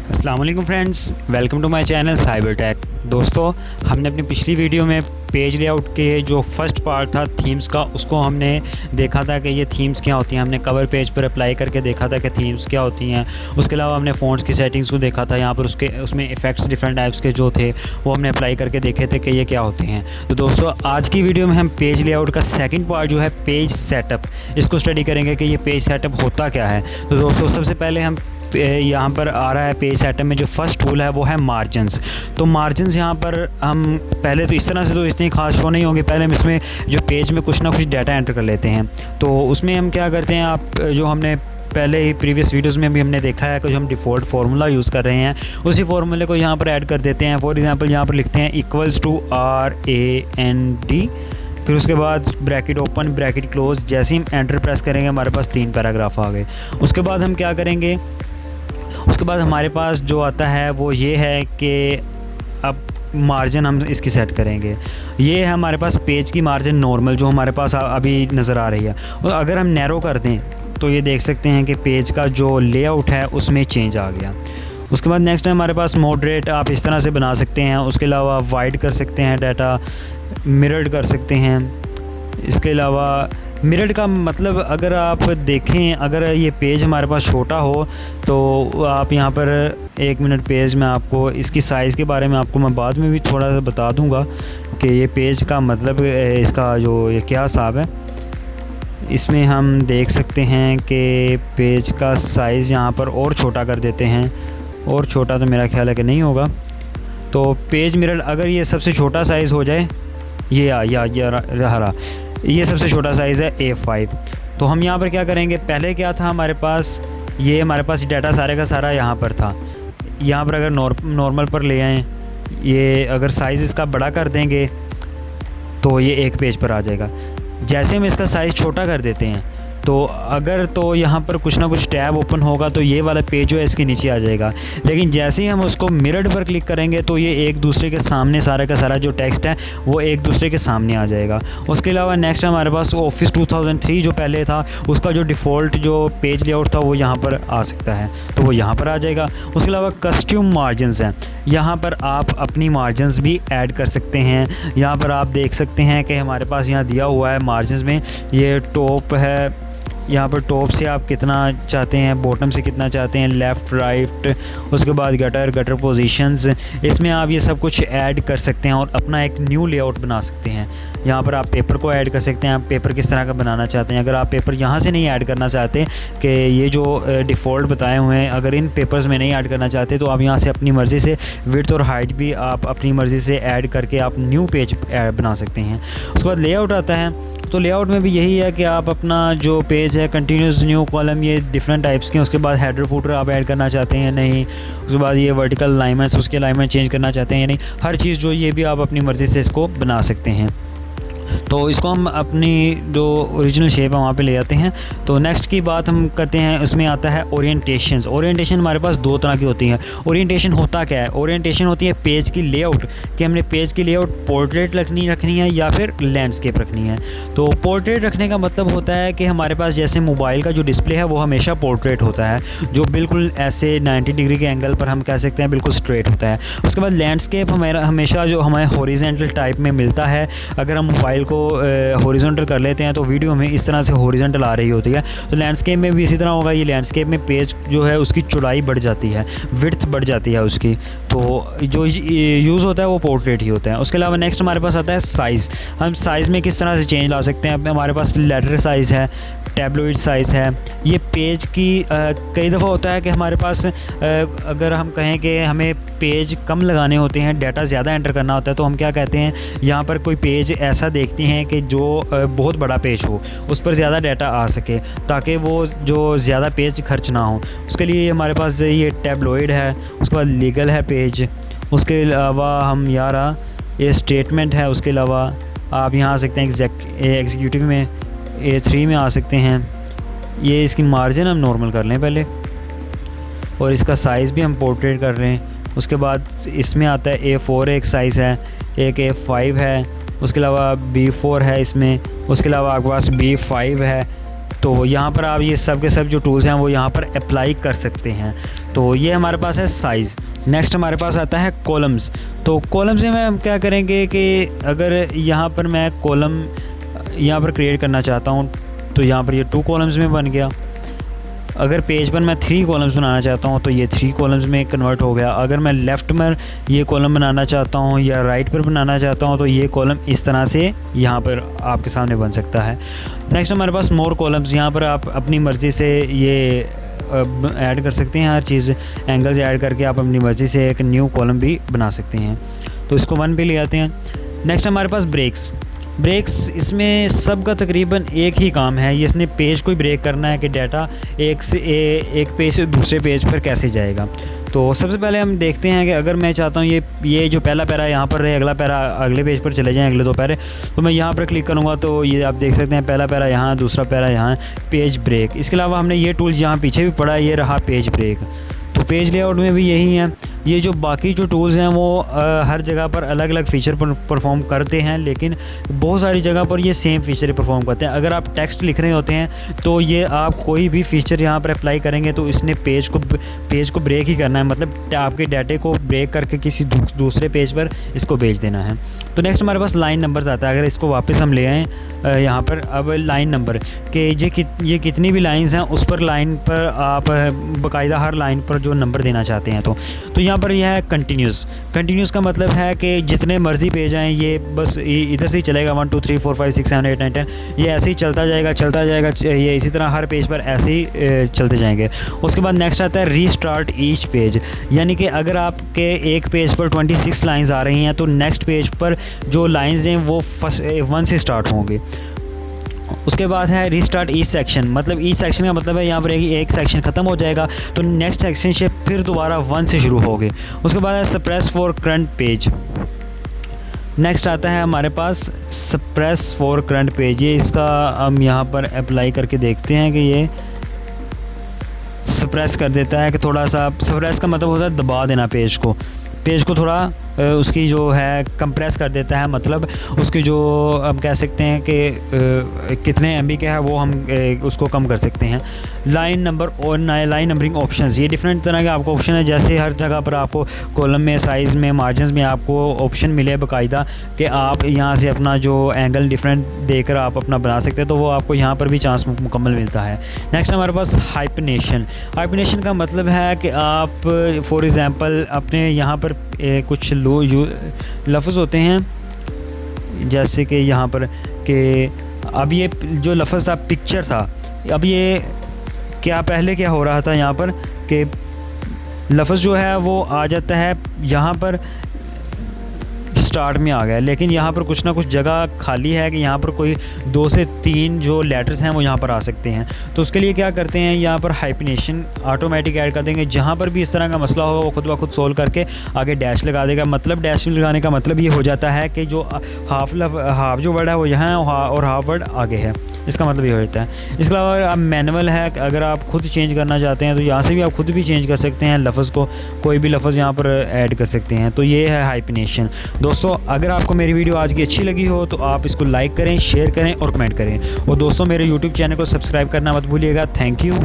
अस्सलाम वालेकुम friends, welcome to my channel cyber tech. दोस्तों, हमने अपनी पिछली वीडियो में पेज लेआउट के जो फर्स्ट पार्ट था थीम्स का, उसको हमने देखा था कि ये थीम्स क्या होती हैं। हमने कवर पेज पर अप्लाई करके देखा था कि थीम्स क्या होती हैं। उसके अलावा हमने फ़ॉन्ट्स की सेटिंग्स को देखा था। यहाँ पर उसमें इफ़ेक्ट्स डिफरेंट टाइप्स के जो थे वो हमने अप्लाई करके देखे थे कि ये क्या होते हैं। तो दोस्तों, आज की वीडियो में हम पेज लेआउट का सेकंड पार्ट जो है पेज सेटअप, इसको स्टडी करेंगे कि ये पेज सेटअप होता क्या है। तो दोस्तों, सबसे पहले हम यहाँ पर आ रहा है पेज सेटअप में जो फर्स्ट टूल है वो है मार्जिन्स। तो मार्जिन्स यहाँ पर हम पहले तो इस तरह से तो इतनी खास शो नहीं होंगे। पहले हम इसमें जो पेज में कुछ ना कुछ डाटा एंटर कर लेते हैं। तो उसमें हम क्या करते हैं, आप जो हमने पहले ही प्रीवियस वीडियोस में भी हमने देखा है कि जो हम डिफ़ॉल्ट फार्मूला यूज़ कर रहे हैं उसी फार्मूले को यहाँ पर ऐड कर देते हैं। फॉर एग्जांपल यहाँ पर लिखते हैं =RAND, फिर उसके बाद ब्रैकेट ओपन ब्रैकेट क्लोज। जैसे ही हम एंटर प्रेस करेंगे हमारे पास 3 पैराग्राफ आ गए। उसके बाद हम क्या करेंगे, उसके बाद हमारे पास जो आता है वो ये है कि अब मार्जिन हम इसकी सेट करेंगे। ये है हमारे पास पेज की मार्जिन नॉर्मल जो हमारे पास अभी नज़र आ रही है। और अगर हम नैरो कर दें तो ये देख सकते हैं कि पेज का जो लेआउट है उसमें चेंज आ गया। उसके बाद नेक्स्ट है हमारे पास मॉडरेट, आप इस तरह से बना सकते हैं। उसके अलावा वाइड कर सकते हैं डाटा, मिरर्ड कर सकते हैं। इसके अलावा मिरर का मतलब अगर आप देखें, अगर ये पेज हमारे पास छोटा हो तो आप यहाँ पर 1 मिनट पेज में आपको इसकी साइज़ के बारे में आपको मैं बाद में भी थोड़ा सा बता दूँगा कि ये पेज का मतलब इसका जो ये क्या हिसाब है। इसमें हम देख सकते हैं कि पेज का साइज़ यहाँ पर और छोटा कर देते हैं। और छोटा तो मेरा ख्याल है कि नहीं होगा। तो पेज मिरर अगर ये सबसे छोटा साइज़ हो जाए, ये रहा ये सबसे छोटा साइज़ है A5। तो हम यहाँ पर क्या करेंगे, पहले क्या था हमारे पास, ये हमारे पास डाटा सारे का सारा यहाँ पर था। यहाँ पर अगर नॉर्मल पर ले आएँ, ये अगर साइज़ इसका बड़ा कर देंगे तो ये एक पेज पर आ जाएगा। जैसे हम इसका साइज़ छोटा कर देते हैं तो यहाँ पर कुछ ना कुछ टैब ओपन होगा तो ये वाला पेज जो है इसके नीचे आ जाएगा। लेकिन जैसे ही हम उसको मिरर्ड पर क्लिक करेंगे तो ये एक दूसरे के सामने सारे का सारा जो टेक्स्ट है वो एक दूसरे के सामने आ जाएगा। उसके अलावा नेक्स्ट हमारे पास ऑफिस 2003 जो पहले था उसका जो डिफ़ॉल्ट जो पेज लेआउट था वो यहाँ पर आ सकता है, तो वो यहाँ पर आ जाएगा। उसके अलावा कस्टम मार्जिन्स हैं, यहाँ पर आप अपनी मार्जिन्स भी ऐड कर सकते हैं। यहाँ पर आप देख सकते हैं कि हमारे पास यहाँ दिया हुआ है मार्जिन्स में, ये टॉप है, यहाँ पर टॉप से आप कितना चाहते हैं, बॉटम से कितना चाहते हैं, लेफ़्ट राइट, उसके बाद गटर पोजीशंस, इसमें आप ये सब कुछ ऐड कर सकते हैं और अपना एक न्यू लेआउट बना सकते हैं। यहाँ पर आप पेपर को ऐड कर सकते हैं, आप पेपर किस तरह का बनाना चाहते हैं। अगर आप पेपर यहाँ से नहीं ऐड करना चाहते कि ये जो डिफ़ॉल्ट बताए हुए हैं अगर इन पेपर्स में नहीं ऐड करना चाहते तो आप यहाँ से अपनी मर्ज़ी से विड्थ और हाइट भी आप अपनी मर्ज़ी से ऐड करके आप न्यू पेज बना सकते हैं। उसके बाद लेआउट आता है, तो लेआउट में भी यही है कि आप अपना जो पेज है कंटिन्यूस न्यू कॉलम, ये डिफरेंट टाइप्स के। उसके बाद हेडर फुटर आप ऐड करना चाहते हैं या नहीं। उसके बाद ये वर्टिकल अलाइनमेंट्स, उसके अलाइनमेंट चेंज करना चाहते हैं या नहीं। हर चीज़ जो ये भी आप अपनी मर्ज़ी से इसको बना सकते हैं। तो इसको हम अपनी जो ओरिजिनल शेप है वहाँ पे ले आते हैं। तो नेक्स्ट की बात हम करते हैं, उसमें आता है ओरिएंटेशंस। ओरिएंटेशन हमारे पास 2 तरह की होती हैं। ओरिएंटेशन होता क्या है, ओरिएंटेशन होती है पेज की लेआउट, कि हमने पेज की लेआउट पोर्ट्रेट रखनी है या फिर लैंडस्केप रखनी है। तो पोर्ट्रेट रखने का मतलब होता है कि हमारे पास जैसे मोबाइल का जो डिस्प्ले है वो हमेशा पोर्ट्रेट होता है, जो बिल्कुल ऐसे 90 डिग्री के एंगल पर हम कह सकते हैं बिल्कुल स्ट्रेट होता है। उसके बाद लैंडस्केप हमेशा जो हमें हॉरिजेंटल टाइप में मिलता है। अगर हम मोबाइल को हॉरिजॉन्टल कर लेते हैं तो वीडियो में इस तरह से हॉरिजॉन्टल आ रही होती है। तो लैंडस्केप में भी इसी तरह होगा। ये लैंडस्केप में पेज जो है उसकी चौड़ाई बढ़ जाती है, विड्थ बढ़ जाती है उसकी। तो जो यूज़ होता है वो पोर्ट्रेट ही होता है। उसके अलावा नेक्स्ट हमारे पास आता है साइज़। हम साइज़ में किस तरह से चेंज ला सकते हैं। हमारे पास लेटर साइज़ है, टैबलॉइड साइज़ है। ये पेज की कई दफ़ा होता है कि हमारे पास अगर हम कहें कि हमें पेज कम लगाने होते हैं, डाटा ज़्यादा एंटर करना होता है, तो हम क्या कहते हैं, यहाँ पर कोई पेज ऐसा देखते हैं कि जो बहुत बड़ा पेज हो, उस पर ज़्यादा डाटा आ सके ताकि वो जो ज़्यादा पेज खर्च ना हो। उसके लिए हमारे पास ये टैबलॉइड है। उसके बाद लीगल है पेज। उसके अलावा हम ये स्टेटमेंट है। उसके अलावा आप यहाँ आ सकते हैं एग्जीक्यूटिव में, A3 में आ सकते हैं। ये इसकी मार्जिन हम नॉर्मल कर लें पहले, और इसका साइज़ भी हम पोर्ट्रेट कर रहे हैं। उसके बाद इसमें आता है A4 एक साइज़ है, एक A5 है। उसके अलावा B4 है इसमें। उसके अलावा आपके पास B5 है। तो यहाँ पर आप ये सब के सब जो टूल्स हैं वो यहाँ पर अप्लाई कर सकते हैं। तो ये हमारे पास है साइज़। नेक्स्ट हमारे पास आता है कॉलम्स। तो कॉलम्स में हम क्या करेंगे कि अगर यहाँ पर मैं कॉलम यहाँ पर क्रिएट करना चाहता हूँ तो यहाँ पर ये 2 कॉलम्स में बन गया। अगर पेज पर मैं 3 कॉलम्स बनाना चाहता हूँ तो ये 3 कॉलम्स में कन्वर्ट हो गया। अगर मैं लेफ़्ट में ये कॉलम बनाना चाहता हूँ या राइट पर बनाना चाहता हूँ तो ये कॉलम इस तरह से यहाँ पर आपके सामने बन सकता है। नेक्स्ट हमारे पास मोर कॉलम्स। यहाँ पर आप अपनी मर्ज़ी से ये ऐड कर सकते हैं, हर चीज़ एंगल्स ऐड करके आप अपनी मर्ज़ी से एक न्यू कॉलम भी बना सकते हैं। तो इसको 1 पे ले आते हैं। नेक्स्ट हमारे पास ब्रेक्स। इसमें सब का तकरीबन एक ही काम है, ये इसने पेज को ही ब्रेक करना है कि डाटा एक पेज से दूसरे पेज पर कैसे जाएगा। तो सबसे पहले हम देखते हैं कि अगर मैं चाहता हूँ ये जो पहला पैरा यहाँ पर रहे, अगला पैरा अगले पेज पर चले जाएँ, अगले 2 पैरे, तो मैं यहाँ पर क्लिक करूँगा तो ये आप देख सकते हैं पहला पैरा यहाँ, दूसरा पैरा यहाँ, पेज ब्रेक। इसके अलावा हमने ये टूल्स यहाँ पीछे भी पढ़ा, ये रहा पेज ब्रेक। तो पेज लेआउट में भी यही है। ये जो बाकी जो टूल्स हैं वो हर जगह पर अलग अलग फ़ीचर परफॉर्म करते हैं, लेकिन बहुत सारी जगह पर ये सेम फ़ीचर परफॉर्म करते हैं। अगर आप टेक्स्ट लिख रहे होते हैं तो ये आप कोई भी फ़ीचर यहाँ पर अप्लाई करेंगे तो इसने पेज को ब्रेक ही करना है, मतलब आपके डाटे को ब्रेक करके किसी दूसरे पेज पर इसको भेज देना है। तो नेक्स्ट हमारे पास लाइन नंबर्स आता है। अगर इसको वापस हम ले आएँ यहाँ पर, अब लाइन नंबर के ये कितनी भी लाइन्स हैं उस पर लाइन पर आप बाकायदा हर लाइन पर जो नंबर देना चाहते हैं तो यहाँ पर यह है कंटिन्यूस का मतलब है कि जितने मर्ज़ी पेज आएँ ये बस इधर से ही चलेगा, 1 2 3 4 5 6 7 8 9 10, ये ऐसे ही चलता जाएगा, ये इसी तरह हर पेज पर ऐसे ही चलते जाएंगे। उसके बाद नेक्स्ट आता है रीस्टार्ट ईच पेज, यानी कि अगर आपके एक पेज पर 26 लाइन्स आ रही हैं तो नेक्स्ट पेज पर जो लाइन्स हैं वो 1 से स्टार्ट होंगे। उसके बाद है रीस्टार्ट ईच सेक्शन, मतलब ईच सेक्शन का मतलब है यहाँ पर एक सेक्शन ख़त्म हो जाएगा तो नेक्स्ट सेक्शन से फिर दोबारा 1 से शुरू होगे। उसके बाद है suppress for current page. Next आता है हमारे पास सप्रेस फॉर करंट पेज। ये इसका हम यहाँ पर अप्लाई करके देखते हैं कि ये सप्रेस कर देता है कि थोड़ा सा, सप्रेस का मतलब होता है दबा देना पेज को थोड़ा उसकी जो है कंप्रेस कर देता है, मतलब उसकी जो हम कह सकते हैं कि कितने MB का है वो हम उसको कम कर सकते हैं। लाइन नंबर और लाइन नंबरिंग ऑप्शंस, ये डिफरेंट तरह के आपको ऑप्शन है। जैसे हर जगह पर आपको कॉलम में, साइज़ में, मार्जिन में आपको ऑप्शन मिले बाकायदा कि आप यहाँ से अपना जो एंगल डिफरेंट देकर आप अपना बना सकते हैं, तो वो आपको यहाँ पर भी चांस मुकम्मल मिलता है। नेक्स्ट हमारे पास हाइपनेशन का मतलब है कि आप फॉर एग्ज़ाम्पल अपने यहाँ पर कुछ लफ्ज़ होते हैं, जैसे कि यहाँ पर कि अब ये जो लफ्ज़ था पिक्चर था, अब ये पहले क्या हो रहा था यहाँ पर कि लफ्ज़ जो है वो आ जाता है यहाँ पर स्टार्ट में आ गया, लेकिन यहाँ पर कुछ ना कुछ जगह खाली है कि यहाँ पर कोई 2 से 3 जो लेटर्स हैं वो यहाँ पर आ सकते हैं। तो उसके लिए क्या करते हैं, यहाँ पर हाइपनेशन ऑटोमेटिक ऐड कर देंगे। जहाँ पर भी इस तरह का मसला होगा वो खुद ब खुद सोल्व करके आगे डैश लगा देगा। मतलब डैश लगाने का मतलब ये हो जाता है कि जो हाफ जो वर्ड है वो यहाँ और हाफ वर्ड आगे है, इसका मतलब ये हो जाता है। इसके अलावा अब मैनुअल है, अगर आप खुद चेंज करना चाहते हैं तो यहाँ से भी आप खुद भी चेंज कर सकते हैं लफ्ज़ को, कोई भी लफ्ज़ यहाँ पर ऐड कर सकते हैं। तो ये है हाइपनेशन। दोस्तों अगर आपको मेरी वीडियो आज की अच्छी लगी हो तो आप इसको लाइक करें, शेयर करें और कमेंट करें, और दोस्तों मेरे यूट्यूब चैनल को सब्सक्राइब करना मत भूलिएगा। Thank you.